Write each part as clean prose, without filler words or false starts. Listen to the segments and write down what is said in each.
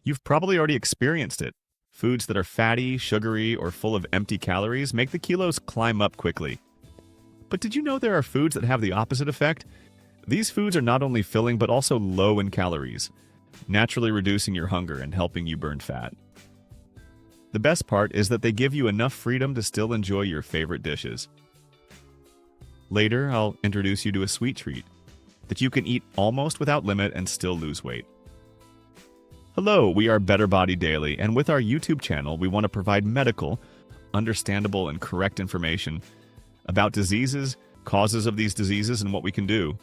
You've probably already experienced it. Foods that are fatty, sugary, or full of empty calories make the kilos climb up quickly. But did you know there are foods that have the opposite effect? These foods are not only filling but also low in calories, naturally reducing your hunger and helping you burn fat. The best part is that they give you enough freedom to still enjoy your favorite dishes. Later, I'll introduce you to a sweet treat that you can eat almost without limit and still lose weight. Hello, we are BetterBody Daily, and with our YouTube channel, we want to provide medical, understandable, and correct information about diseases, causes of these diseases, and what we can do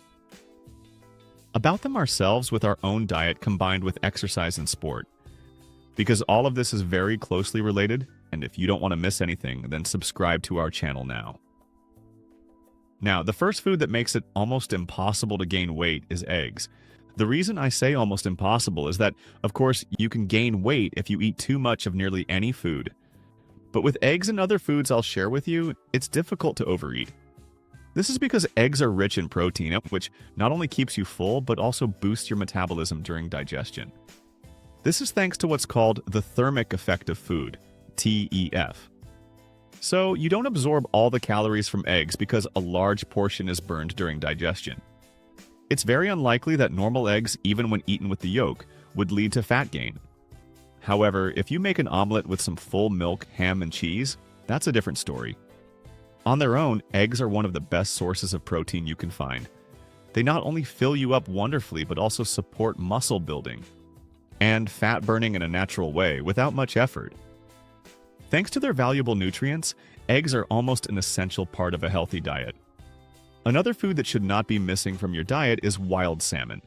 about them ourselves with our own diet combined with exercise and sport. Because all of this is very closely related, and if you don't want to miss anything, then subscribe to our channel now. Now, the first food that makes it almost impossible to gain weight is eggs. The reason I say almost impossible is that, of course, you can gain weight if you eat too much of nearly any food. But with eggs and other foods I'll share with you, it's difficult to overeat. This is because eggs are rich in protein, which not only keeps you full, but also boosts your metabolism during digestion. This is thanks to what's called the thermic effect of food, TEF. So you don't absorb all the calories from eggs because a large portion is burned during digestion. It's very unlikely that normal eggs, even when eaten with the yolk, would lead to fat gain. However, if you make an omelet with some full milk, ham, and cheese, that's a different story. On their own, eggs are one of the best sources of protein you can find. They not only fill you up wonderfully, but also support muscle building and fat burning in a natural way without much effort. Thanks to their valuable nutrients, eggs are almost an essential part of a healthy diet. Another food that should not be missing from your diet is wild salmon.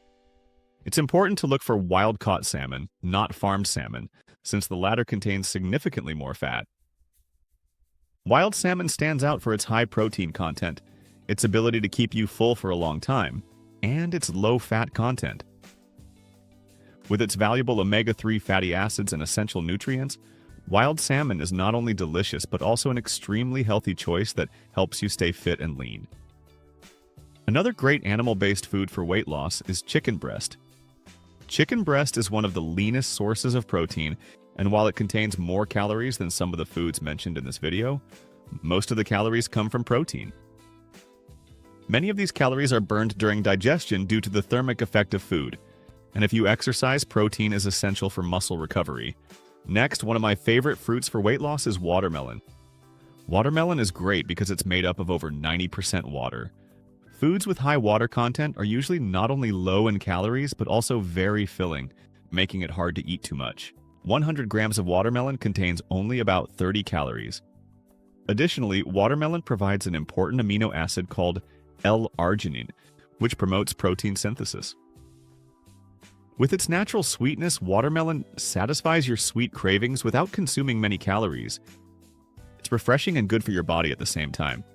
It's important to look for wild-caught salmon, not farmed salmon, since the latter contains significantly more fat. Wild salmon stands out for its high protein content, its ability to keep you full for a long time, and its low fat content. With its valuable omega-3 fatty acids and essential nutrients, wild salmon is not only delicious but also an extremely healthy choice that helps you stay fit and lean. Another great animal-based food for weight loss is chicken breast. Chicken breast is one of the leanest sources of protein, and while it contains more calories than some of the foods mentioned in this video, most of the calories come from protein. Many of these calories are burned during digestion due to the thermic effect of food, and if you exercise, protein is essential for muscle recovery. Next, one of my favorite fruits for weight loss is watermelon. Watermelon is great because it's made up of over 90% water. Foods with high water content are usually not only low in calories, but also very filling, making it hard to eat too much. 100 grams of watermelon contains only about 30 calories. Additionally, watermelon provides an important amino acid called L-arginine, which promotes protein synthesis. With its natural sweetness, watermelon satisfies your sweet cravings without consuming many calories. It's refreshing and good for your body at the same time.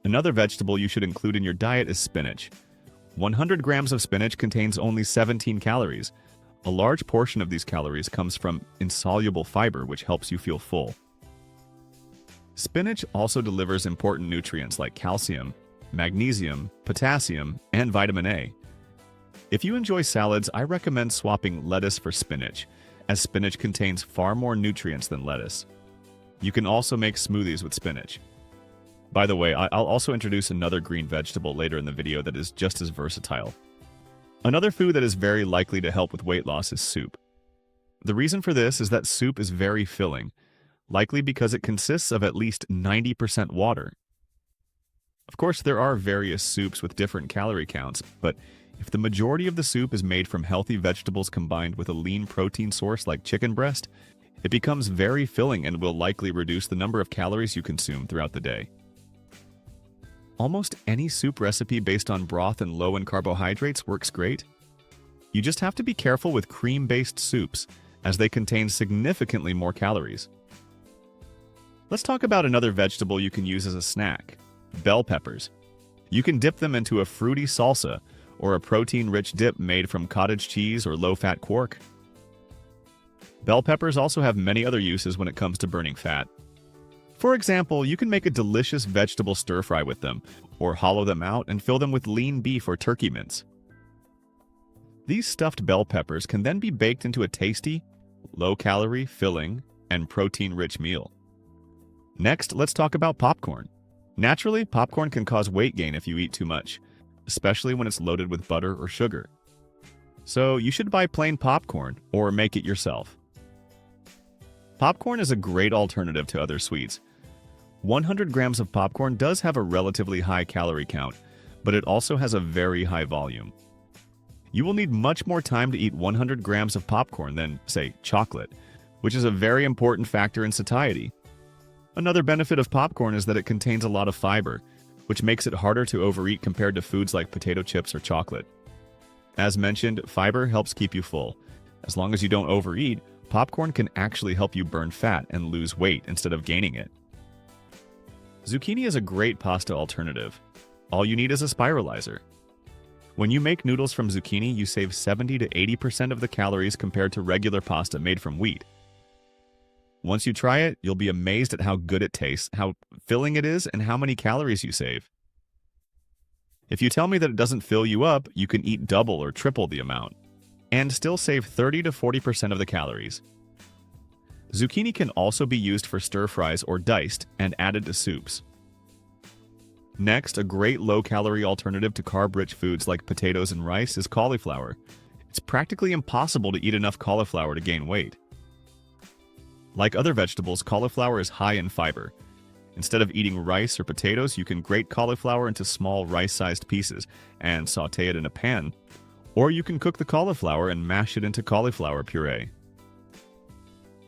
Another vegetable you should include in your diet is spinach. 100 grams of spinach contains only 17 calories. A large portion of these calories comes from insoluble fiber, which helps you feel full. Spinach also delivers important nutrients like calcium, magnesium, potassium, and vitamin A. If you enjoy salads, I recommend swapping lettuce for spinach, as spinach contains far more nutrients than lettuce. You can also make smoothies with spinach. By the way, I'll also introduce another green vegetable later in the video that is just as versatile. Another food that is very likely to help with weight loss is soup. The reason for this is that soup is very filling, likely because it consists of at least 90% water. Of course, there are various soups with different calorie counts, but if the majority of the soup is made from healthy vegetables combined with a lean protein source like chicken breast, it becomes very filling and will likely reduce the number of calories you consume throughout the day. Almost any soup recipe based on broth and low in carbohydrates works great. You just have to be careful with cream-based soups, as they contain significantly more calories. Let's talk about another vegetable you can use as a snack: bell peppers. You can dip them into a fruity salsa or a protein-rich dip made from cottage cheese or low-fat quark. Bell peppers also have many other uses when it comes to burning fat. For example, you can make a delicious vegetable stir-fry with them, or hollow them out and fill them with lean beef or turkey mince. These stuffed bell peppers can then be baked into a tasty, low-calorie, filling, and protein-rich meal. Next, let's talk about popcorn. Naturally, popcorn can cause weight gain if you eat too much, especially when it's loaded with butter or sugar. So you should buy plain popcorn or make it yourself. Popcorn is a great alternative to other sweets. 100 grams of popcorn does have a relatively high calorie count, but it also has a very high volume. You will need much more time to eat 100 grams of popcorn than, say, chocolate, which is a very important factor in satiety. Another benefit of popcorn is that it contains a lot of fiber, which makes it harder to overeat compared to foods like potato chips or chocolate. As mentioned, fiber helps keep you full. As long as you don't overeat, popcorn can actually help you burn fat and lose weight instead of gaining it. Zucchini is a great pasta alternative. All you need is a spiralizer. When you make noodles from zucchini, you save 70 to 80% of the calories compared to regular pasta made from wheat. Once you try it, you'll be amazed at how good it tastes, how filling it is, and how many calories you save. If you tell me that it doesn't fill you up, you can eat double or triple the amount, and still save 30 to 40% of the calories. Zucchini can also be used for stir-fries or diced and added to soups. Next, a great low-calorie alternative to carb-rich foods like potatoes and rice is cauliflower. It's practically impossible to eat enough cauliflower to gain weight. Like other vegetables, cauliflower is high in fiber. Instead of eating rice or potatoes, you can grate cauliflower into small rice-sized pieces and sauté it in a pan, or you can cook the cauliflower and mash it into cauliflower puree.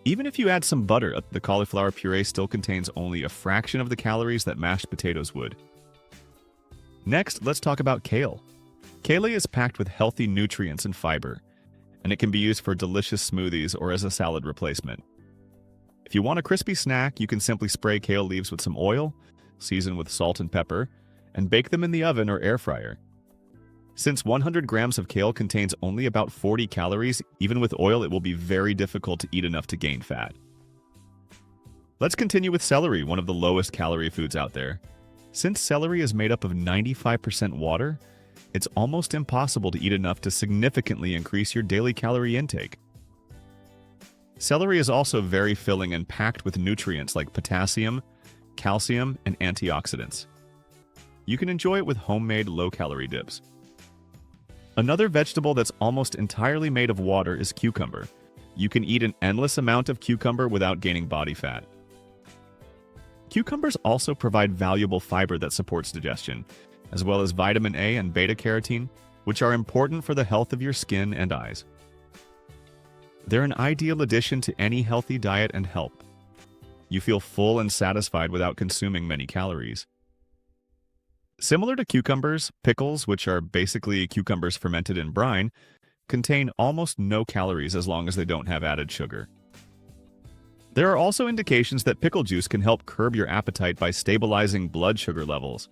Even if you add some butter, the cauliflower puree still contains only a fraction of the calories that mashed potatoes would. Next, let's talk about kale. Kale is packed with healthy nutrients and fiber, and it can be used for delicious smoothies or as a salad replacement. If you want a crispy snack, you can simply spray kale leaves with some oil, season with salt and pepper, and bake them in the oven or air fryer. Since 100 grams of kale contains only about 40 calories, even with oil it will be very difficult to eat enough to gain fat. Let's continue with celery, one of the lowest calorie foods out there. Since celery is made up of 95% water, it's almost impossible to eat enough to significantly increase your daily calorie intake. Celery is also very filling and packed with nutrients like potassium, calcium, and antioxidants. You can enjoy it with homemade low-calorie dips. Another vegetable that's almost entirely made of water is cucumber. You can eat an endless amount of cucumber without gaining body fat. Cucumbers also provide valuable fiber that supports digestion, as well as vitamin A and beta-carotene, which are important for the health of your skin and eyes. They're an ideal addition to any healthy diet and help. You feel full and satisfied without consuming many calories. Similar to cucumbers, pickles, which are basically cucumbers fermented in brine, contain almost no calories as long as they don't have added sugar. There are also indications that pickle juice can help curb your appetite by stabilizing blood sugar levels.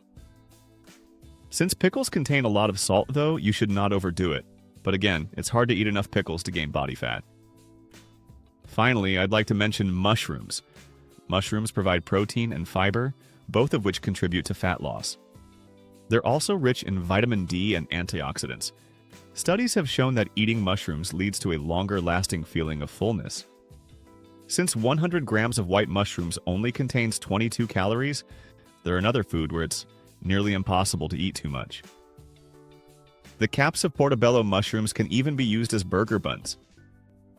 Since pickles contain a lot of salt, though, you should not overdo it. But again, it's hard to eat enough pickles to gain body fat. Finally, I'd like to mention mushrooms. Mushrooms provide protein and fiber, both of which contribute to fat loss. They're also rich in vitamin D and antioxidants. Studies have shown that eating mushrooms leads to a longer-lasting feeling of fullness. Since 100 grams of white mushrooms only contains 22 calories, they're another food where it's nearly impossible to eat too much. The caps of portobello mushrooms can even be used as burger buns.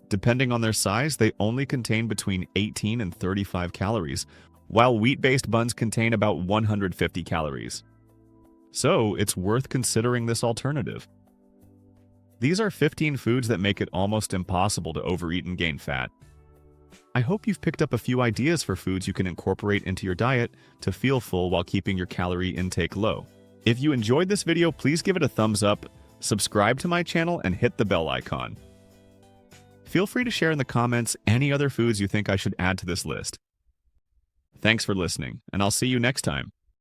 Depending on their size, they only contain between 18 and 35 calories, while wheat-based buns contain about 150 calories. So, it's worth considering this alternative. These are 15 foods that make it almost impossible to overeat and gain fat. I hope you've picked up a few ideas for foods you can incorporate into your diet to feel full while keeping your calorie intake low. If you enjoyed this video, please give it a thumbs up, subscribe to my channel, and hit the bell icon. Feel free to share in the comments any other foods you think I should add to this list. Thanks for listening, and I'll see you next time.